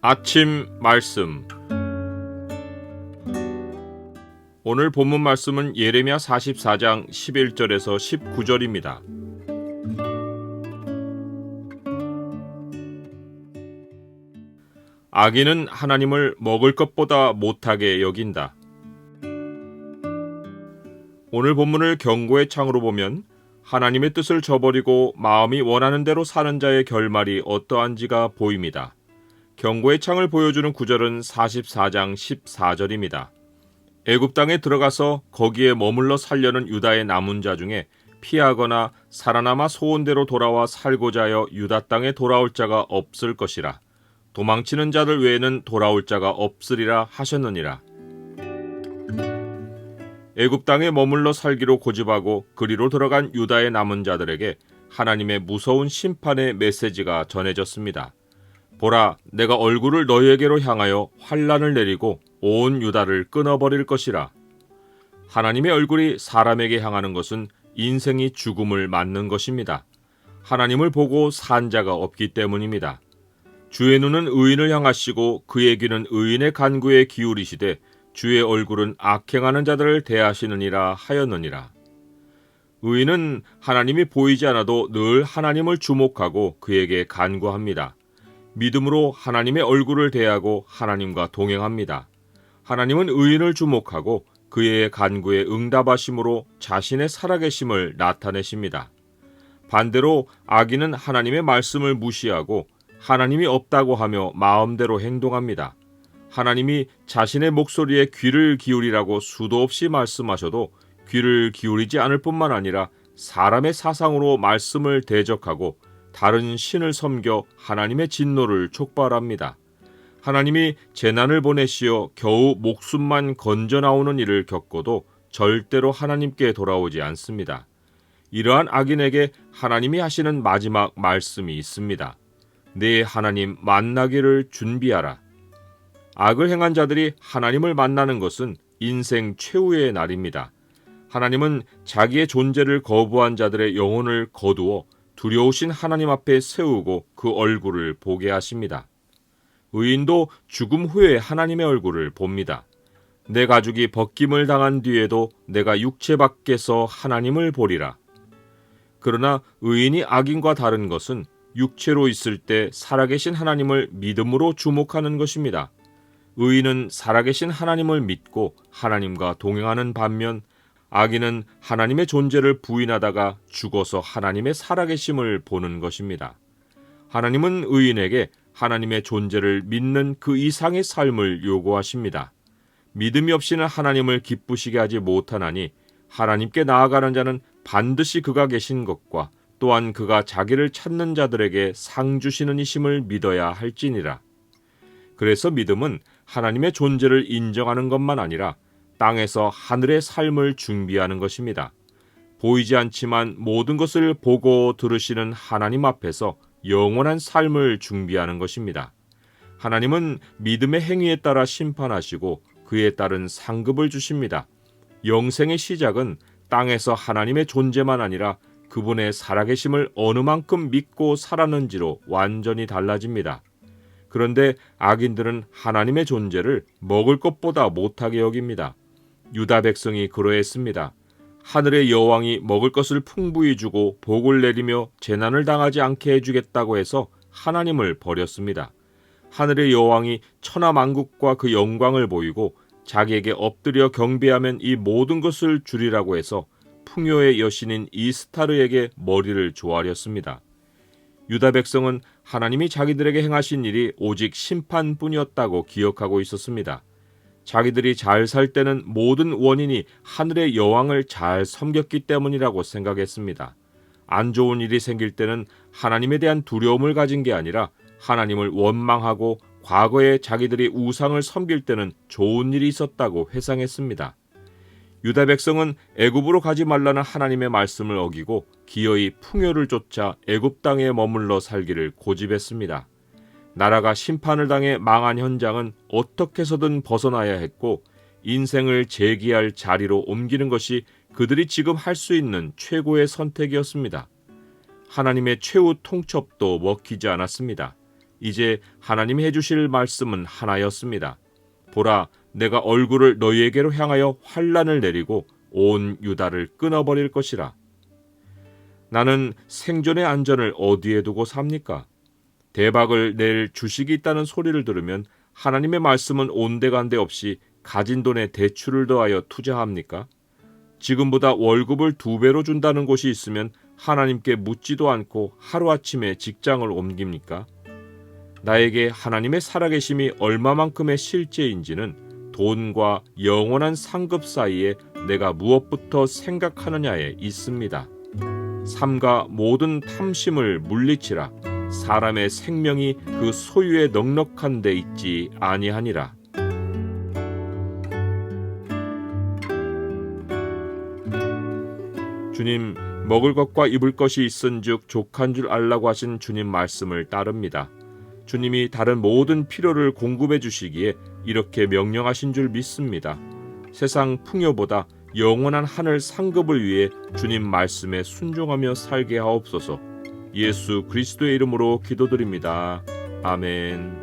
아침 말씀. 오늘 본문 말씀은 예레미야 44장 11절에서 19절입니다. 악인은 하나님을 먹을 것보다 못하게 여긴다. 오늘 본문을 경고의 창으로 보면 하나님의 뜻을 저버리고 마음이 원하는 대로 사는 자의 결말이 어떠한지가 보입니다. 경고의 창을 보여주는 구절은 44장 14절입니다. 애굽 땅에 들어가서 거기에 머물러 살려는 유다의 남은 자 중에 피하거나 살아남아 소원대로 돌아와 살고자 하여 유다 땅에 돌아올 자가 없을 것이라. 도망치는 자들 외에는 돌아올 자가 없으리라 하셨느니라. 애굽 땅에 머물러 살기로 고집하고 그리로 들어간 유다의 남은 자들에게 하나님의 무서운 심판의 메시지가 전해졌습니다. 보라, 내가 얼굴을 너희에게로 향하여 환란을 내리고 온 유다를 끊어버릴 것이라. 하나님의 얼굴이 사람에게 향하는 것은 인생이 죽음을 맞는 것입니다. 하나님을 보고 산 자가 없기 때문입니다. 주의 눈은 의인을 향하시고 그의 귀는 의인의 간구에 기울이시되 주의 얼굴은 악행하는 자들을 대하시느니라 하였느니라. 의인은 하나님이 보이지 않아도 늘 하나님을 주목하고 그에게 간구합니다. 믿음으로 하나님의 얼굴을 대하고 하나님과 동행합니다. 하나님은 의인을 주목하고 그의 간구에 응답하심으로 자신의 살아계심을 나타내십니다. 반대로 악인은 하나님의 말씀을 무시하고 하나님이 없다고 하며 마음대로 행동합니다. 하나님이 자신의 목소리에 귀를 기울이라고 수도 없이 말씀하셔도 귀를 기울이지 않을 뿐만 아니라 사람의 사상으로 말씀을 대적하고 다른 신을 섬겨 하나님의 진노를 촉발합니다. 하나님이 재난을 보내시어 겨우 목숨만 건져 나오는 일을 겪고도 절대로 하나님께 돌아오지 않습니다. 이러한 악인에게 하나님이 하시는 마지막 말씀이 있습니다. 내 하나님 만나기를 준비하라. 악을 행한 자들이 하나님을 만나는 것은 인생 최후의 날입니다. 하나님은 자기의 존재를 거부한 자들의 영혼을 거두어 두려우신 하나님 앞에 세우고 그 얼굴을 보게 하십니다. 의인도 죽음 후에 하나님의 얼굴을 봅니다. 내 가죽이 벗김을 당한 뒤에도 내가 육체 밖에서 하나님을 보리라. 그러나 의인이 악인과 다른 것은 육체로 있을 때 살아계신 하나님을 믿음으로 주목하는 것입니다. 의인은 살아계신 하나님을 믿고 하나님과 동행하는 반면 악인은 하나님의 존재를 부인하다가 죽어서 하나님의 살아계심을 보는 것입니다. 하나님은 의인에게 하나님의 존재를 믿는 그 이상의 삶을 요구하십니다. 믿음이 없이는 하나님을 기쁘시게 하지 못하나니 하나님께 나아가는 자는 반드시 그가 계신 것과 또한 그가 자기를 찾는 자들에게 상 주시는 이심을 믿어야 할지니라. 그래서 믿음은 하나님의 존재를 인정하는 것만 아니라 땅에서 하늘의 삶을 준비하는 것입니다. 보이지 않지만 모든 것을 보고 들으시는 하나님 앞에서 영원한 삶을 준비하는 것입니다. 하나님은 믿음의 행위에 따라 심판하시고 그에 따른 상급을 주십니다. 영생의 시작은 땅에서 하나님의 존재만 아니라 그분의 살아계심을 어느 만큼 믿고 살았는지로 완전히 달라집니다. 그런데 악인들은 하나님의 존재를 먹을 것보다 못하게 여깁니다. 유다 백성이 그러했습니다. 하늘의 여왕이 먹을 것을 풍부히 주고 복을 내리며 재난을 당하지 않게 해주겠다고 해서 하나님을 버렸습니다. 하늘의 여왕이 천하만국과 그 영광을 보이고 자기에게 엎드려 경배하면 이 모든 것을 주리라고 해서 풍요의 여신인 이스타르에게 머리를 조아렸습니다. 유다 백성은 하나님이 자기들에게 행하신 일이 오직 심판뿐이었다고 기억하고 있었습니다. 자기들이 잘 살 때는 모든 원인이 하늘의 여왕을 잘 섬겼기 때문이라고 생각했습니다. 안 좋은 일이 생길 때는 하나님에 대한 두려움을 가진 게 아니라 하나님을 원망하고 과거에 자기들이 우상을 섬길 때는 좋은 일이 있었다고 회상했습니다. 유다 백성은 애굽으로 가지 말라는 하나님의 말씀을 어기고 기어이 풍요를 쫓아 애굽 땅에 머물러 살기를 고집했습니다. 나라가 심판을 당해 망한 현장은 어떻게 해서든 벗어나야 했고 인생을 재기할 자리로 옮기는 것이 그들이 지금 할 수 있는 최고의 선택이었습니다. 하나님의 최후 통첩도 먹히지 않았습니다. 이제 하나님이 해주실 말씀은 하나였습니다. 보라, 내가 얼굴을 너희에게로 향하여 환란을 내리고 온 유다를 끊어버릴 것이라. 나는 생존의 안전을 어디에 두고 삽니까? 대박을 낼 주식이 있다는 소리를 들으면 하나님의 말씀은 온데간데 없이 가진 돈에 대출을 더하여 투자합니까? 지금보다 월급을 2배로 준다는 곳이 있으면 하나님께 묻지도 않고 하루아침에 직장을 옮깁니까? 나에게 하나님의 살아계심이 얼마만큼의 실제인지는 돈과 영원한 상급 사이에 내가 무엇부터 생각하느냐에 있습니다. 삼가 모든 탐심을 물리치라. 사람의 생명이 그 소유에 넉넉한 데 있지 아니하니라. 주님, 먹을 것과 입을 것이 있은즉 족한 줄 알라고 하신 주님 말씀을 따릅니다. 주님이 다른 모든 필요를 공급해 주시기에 이렇게 명령하신 줄 믿습니다. 세상 풍요보다 영원한 하늘 상급을 위해 주님 말씀에 순종하며 살게 하옵소서. 예수 그리스도의 이름으로 기도드립니다. 아멘.